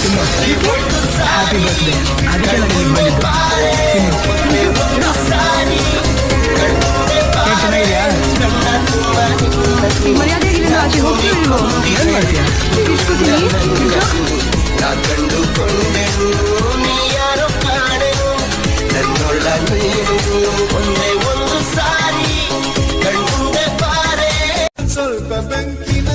ತಿನ್ನು happy birthday. ಅದಕ್ಕೆ ನಾನು ಇಲ್ಲಿಗೆ ಬಂದಿದ್ದು. ಚೆನ್ನಾಗಿದೆಯಾ? ಮರ್ಯಾದೆಗಿಲ್ಲ ಆಚೆ ಹೋಗ್ತೀವಿ. ಏನು ಮಾಡ್ತೀಯಾ? ಇಸ್ಕೊತೀನಿ. ಸ್ವಲ್ಪ ಬೆಂಕಿನ